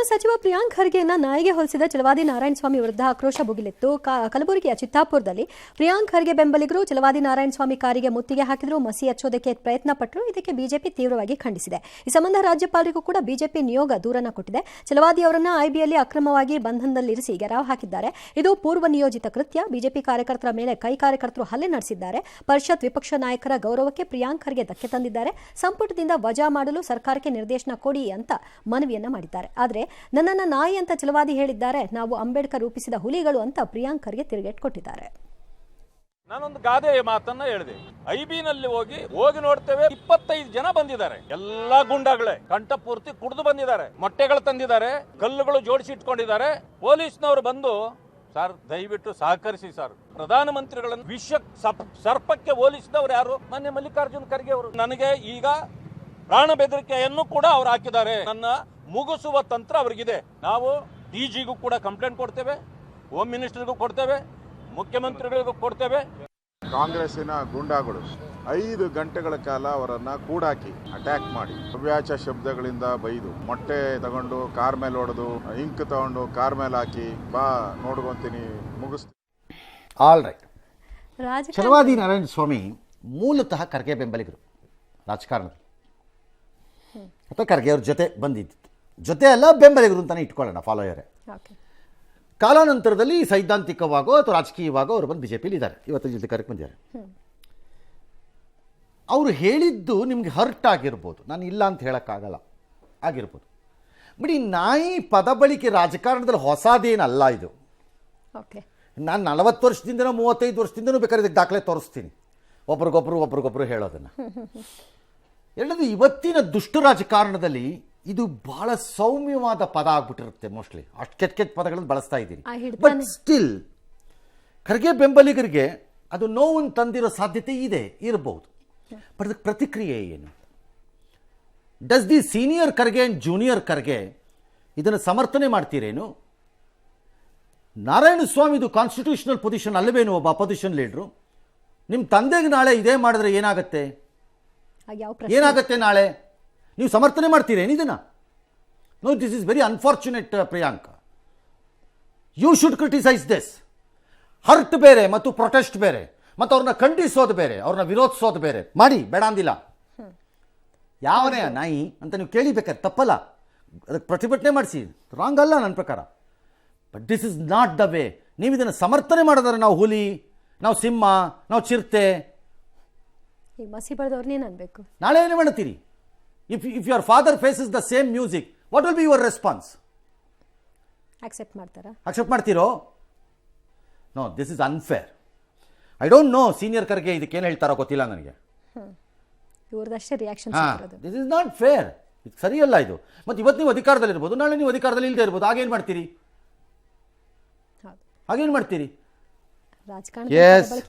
ಇನ್ನು ಸಚಿವ ಪ್ರಿಯಾಂಕ್ ಖರ್ಗೆಯನ್ನ ನಾಯಿಗೆ ಹೋಲಿಸಿದ ಛಲವಾದಿ ನಾರಾಯಣಸ್ವಾಮಿ ವಿರುದ್ಧ ಆಕ್ರೋಶ ಭುಗಿಲೆತ್ತು. ಕಲಬುರಗಿಯ ಚಿತ್ತಾಪುರದಲ್ಲಿ ಪ್ರಿಯಾಂಕ್ ಖರ್ಗೆ ಬೆಂಬಲಿಗರು ಛಲವಾದಿ ನಾರಾಯಣಸ್ವಾಮಿ ಕಾರಿಗೆ ಮುತ್ತಿಗೆ ಹಾಕಿದ್ರು, ಮಸಿ ಹಚ್ಚೋದಕ್ಕೆ ಪ್ರಯತ್ನ ಪಟ್ಟರು. ಇದಕ್ಕೆ ಬಿಜೆಪಿ ತೀವ್ರವಾಗಿ ಖಂಡಿಸಿದೆ. ಈ ಸಂಬಂಧ ರಾಜ್ಯಪಾಲರಿಗೂ ಕೂಡ ಬಿಜೆಪಿ ನಿಯೋಗ ದೂರನ್ನ ಕೊಟ್ಟಿದೆ. ಛಲವಾದಿ ಅವರನ್ನ ಐಬಿಯಲ್ಲಿ ಅಕ್ರಮವಾಗಿ ಬಂಧನದಲ್ಲಿರಿಸಿ ಗೆರಾವ್ ಹಾಕಿದ್ದಾರೆ. ಇದು ಪೂರ್ವ ನಿಯೋಜಿತ ಕೃತ್ಯ. ಬಿಜೆಪಿ ಕಾರ್ಯಕರ್ತರ ಮೇಲೆ ಕೈ ಕಾರ್ಯಕರ್ತರು ಹಲ್ಲೆ ನಡೆಸಿದ್ದಾರೆ. ಪರಿಷತ್ ವಿಪಕ್ಷ ನಾಯಕರ ಗೌರವಕ್ಕೆ ಪ್ರಿಯಾಂಕ್ ಖರ್ಗೆ ಧಕ್ಕೆ ತಂದಿದ್ದಾರೆ. ಸಂಪುಟದಿಂದ ವಜಾ ಮಾಡಲು ಸರ್ಕಾರಕ್ಕೆ ನಿರ್ದೇಶನ ಕೊಡಿ ಅಂತ ಮನವಿಯನ್ನ ಮಾಡಿದ್ದಾರೆ. ಆದರೆ ನನ್ನನ್ನ ನಾಯಿ ಅಂತ ಛಲವಾದಿ ಹೇಳಿದ್ದಾರೆ. ನಾವು ಅಂಬೇಡ್ಕರ್ ರೂಪಿಸಿದ ಹುಲಿಗಳು ಅಂತ ಪ್ರಿಯಾಂಕ್ ಖರ್ಗೆ ತಿರುಗೇಟ್ ಕೊಟ್ಟಿದ್ದಾರೆ. ನಾನೊಂದು ಗಾದೆ ಮಾತನ್ನ ಹೇಳಿದೆ. ಐಬಿನಲ್ಲಿ ಹೋಗಿ ನೋಡ್ತೇವೆ, 25 ಜನ ಬಂದಿದ್ದಾರೆ. ಎಲ್ಲಾ ಗುಂಡಾಗಳೇ ಕಂಠಪೂರ್ತಿ ಕುಡಿದು ಬಂದಿದ್ದಾರೆ. ಮೊಟ್ಟೆಗಳು ತಂದಿದ್ದಾರೆ, ಕಲ್ಲುಗಳು ಜೋಡಿಸಿ ಇಟ್ಕೊಂಡಿದ್ದಾರೆ. ಪೊಲೀಸ್ನವರು ಬಂದು ಸರ್ ದಯವಿಟ್ಟು ಸಹಕರಿಸಿ ಸರ್, ಪ್ರಧಾನಮಂತ್ರಿಗಳನ್ನು ವಿಷ ಸರ್ಪಕ್ಕೆ ಹೋಲಿಸಿದವರು ಯಾರು? ಮಾನ್ಯ ಮಲ್ಲಿಕಾರ್ಜುನ್ ಖರ್ಗೆ ಅವರು. ನನಗೆ ಈಗ ಪ್ರಾಣ ಬೆದರಿಕೆಯನ್ನು ಕೂಡ ಅವ್ರು ಹಾಕಿದ್ದಾರೆ. ನನ್ನ ಮುಗಿಸುವ ತಂತ್ರ ಅವರಿಗಿದೆ. ನಾವು ಡಿಜಿಗೂ ಕೂಡ ಕಂಪ್ಲೇಂಟ್ ಕೊಡ್ತೇವೆ, ಹೋಮ್ ಮಿನಿಸ್ಟರ್ಗೂ ಕೊಡ್ತೇವೆ, ಮುಖ್ಯಮಂತ್ರಿಗಳಿಗೂ ಕೊಡ್ತೇವೆ. ಕಾಂಗ್ರೆಸ್ಸಿನ ಗೂಂಡಾಗಳು 5 ಗಂಟೆಗಳ ಕಾಲ ಅವರನ್ನ ಕೂಡಾಕಿ ಅಟ್ಯಾಕ್ ಮಾಡಿ ಅವ್ಯಾಚ ಶಬ್ದಗಳಿಂದ ಬೈದು, ಮೊಟ್ಟೆ ತಗೊಂಡು ಕಾರ್ ಮೇಲೆ ಹೊಡೆದು, ಇಂಕ್ ತಗೊಂಡು ಕಾರ್ ಮೇಲೆ ಹಾಕಿ, ಬಾ ನೋಡ್ಕೊಂತೀನಿ ಮುಗಿಸ್ತೀನಿ. All right. ಛಲವಾದಿ ನಾರಾಯಣ ಸ್ವಾಮಿ ಮೂಲತಃ ಖರ್ಗೆ ಬೆಂಬಲಿಗರು ರಾಜಕಾರಣದಲ್ಲಿ, ಅಥವಾ ಖರ್ಗೆ ಅವ್ರ ಜೊತೆ ಬಂದಿದ್ದು, ಜೊತೆ ಅಲ್ಲ ಬೆಂಬಲಿಗರು ಅಂತಾನೆ ಇಟ್ಕೊಳ್ಳೋಣ, ಫಾಲೋಯರೇ. ಕಾಲಾನಂತರದಲ್ಲಿ ಸೈದ್ಧಾಂತಿಕವಾಗೋ ಅಥವಾ ರಾಜಕೀಯವಾಗೋ ಅವರು ಬಂದು ಬಿಜೆಪಿಲಿ ಇದ್ದಾರೆ, ಇವತ್ತು ಜೊತೆ ಕರೆಕ್ಟ್ ಬಂದಿದ್ದಾರೆ. ಅವರು ಹೇಳಿದ್ದು ನಿಮಗೆ ಹರ್ಟ್ ಆಗಿರ್ಬೋದು, ನಾನು ಇಲ್ಲ ಅಂತ ಹೇಳೋಕ್ಕಾಗಲ್ಲ, ಆಗಿರ್ಬೋದು. ಬಟ್ ಈ ನಾಯಿ ಪದ ಬಳಕೆ ರಾಜಕಾರಣದಲ್ಲಿ ಹೊಸದೇನಲ್ಲ ಇದು. ನಾನು 40 ವರ್ಷದಿಂದನೋ 35 ವರ್ಷದಿಂದನೂ ಬೇಕಾದ್ರೆ ಇದಕ್ಕೆ ದಾಖಲೆ ತೋರಿಸ್ತೀನಿ, ಒಬ್ರಿಗೊಬ್ರು ಹೇಳೋದನ್ನು. ಎರಡದು, ಇವತ್ತಿನ ದುಷ್ಟ ರಾಜಕಾರಣದಲ್ಲಿ ಇದು ಬಹಳ ಸೌಮ್ಯವಾದ ಪದ ಆಗ್ಬಿಟ್ಟಿರುತ್ತೆ. ಮೋಸ್ಟ್ಲಿ ಅಷ್ಟು ಕೆಟ್ಟ ಪದಗಳನ್ನು ಬಳಸ್ತಾ ಇದ್ದೀನಿ. ಬಟ್ ಸ್ಟಿಲ್ ಖರ್ಗೆ ಬೆಂಬಲಿಗರಿಗೆ ಅದು ನೋವನ್ನು ತಂದಿರೋ ಸಾಧ್ಯತೆ ಇರಬಹುದು. ಬಟ್ ಅದಕ್ಕೆ ಪ್ರತಿಕ್ರಿಯೆ ಏನು? Does the senior Kharge and junior Kharge ಇದನ್ನು ಸಮರ್ಥನೆ ಮಾಡ್ತೀರೇನು? ನಾರಾಯಣಸ್ವಾಮಿದು ಕಾನ್ಸ್ಟಿಟ್ಯೂಷನಲ್ ಪೊಸಿಷನ್ ಅಲ್ಲವೇನು? ಒಬ್ಬ ಅಪೋಸಿಷನ್ ಲೀಡ್ರು ನಿಮ್ಮ ತಂದೆಗೆ ನಾಳೆ ಇದೇ ಮಾಡಿದ್ರೆ ಏನಾಗುತ್ತೆ? ನಾಳೆ ನೀವು ಸಮರ್ಥನೆ ಮಾಡ್ತೀರೇನು ಇದನ್ನು? No, this is very unfortunate Priyanka. You should criticise this. Hurt ಬೇರೆ ಮತ್ತು ಪ್ರೊಟೆಸ್ಟ್ ಬೇರೆ, ಮತ್ತು ಅವ್ರನ್ನ ಖಂಡಿಸೋದು ಬೇರೆ, ಅವ್ರನ್ನ ವಿರೋಧಿಸೋದು ಬೇರೆ. ಮಾಡಿ, ಬೇಡ ಅಂದಿಲ್ಲ. ಯಾವನೇ ನಾಯಿ ಅಂತ ನೀವು ಕೇಳಿಬೇಕಾದ್ರೆ ತಪ್ಪಲ್ಲ, ಅದಕ್ಕೆ ಪ್ರತಿಭಟನೆ ಮಾಡಿಸಿ, ರಾಂಗ್ ಅಲ್ಲ ನನ್ನ ಪ್ರಕಾರ. But this is not the way. ನೀವು ಇದನ್ನು ಸಮರ್ಥನೆ ಮಾಡಿದ್ರೆ ನಾವು ಹುಲಿ, ನಾವು ಸಿಂಹ, ನಾವು ಚಿರತೆ, ಮಸಿ ಬಳ್ದವ್ರನ್ನೇನು ಅನ್ಬೇಕು? ನಾಳೆ ಏನು ಮಾಡ್ತೀರಿ? If your father faces the same music, what will be your response? Accept ಮಾಡ್ತೀರೋ? No, this is unfair. I don't know senior Kharge ಇದಕ್ಕೇನು ಹೇಳ್ತಾರೋ ಗೊತ್ತಿಲ್ಲ ನನಗೆ. This is not fair. ಇದು ಸರಿಯಲ್ಲ ಇದು. ಮತ್ತು ಇವತ್ತು ನೀವು ಅಧಿಕಾರದಲ್ಲಿ ಇರ್ಬೋದು, ನಾಳೆ ನೀವು ಅಧಿಕಾರದಲ್ಲಿ ಇಲ್ಲದೆ ಇರ್ಬೋದು. ಹಾಗೇನು ಮಾಡ್ತೀರಿ? ರಾಜಕಾರಣ ಎಸ್